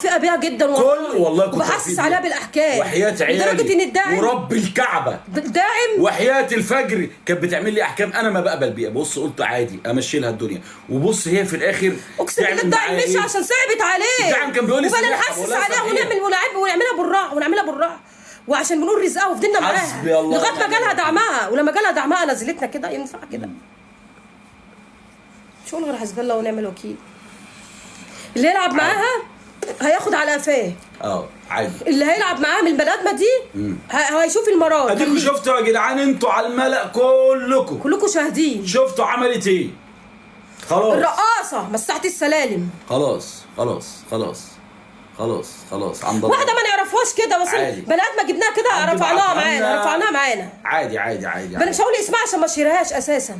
فئة بيها جدا والله كنت وبحسس عليها بالاحكام وحياة عيالي لدرجه ان الداعم ورب الكعبه داعم وحياة الفجر كانت بتعمل لي احكام انا ما بقبل بيها. بص قلت عادي امشي لها الدنيا، وبص هي في الاخر اقسم بالله الداعم مشي عشان صعبت عليه. الداعم كان بيقول لي وبقى نحسس عليها ونعملها بالراحه وعشان بنقول رزقها وفضلنا معاها لغايه ما جالها دعمها، ولما جالها دعمها نزلتنا كده. ينفع كده؟ مش هقول غير حسبي الله ونعم الوكيل. اللي يلعب معاها هياخد على قفاه. عادي. اللي هيلعب معاها من البني ادمه دي هيشوف المرض. اديكوا شفتوا يا جدعان، انتوا على الملأ كلكم شاهدين. شفتوا عملت ايه؟ خلاص الرقاصه مسحت السلالم. خلاص عن ضرب. واحده ما نعرفهاش كده، بس بني ادمه جبناها كده رفعناها معانا. عادي. انا مش هقول اسمها عشان ما اشهرهاش اساسا.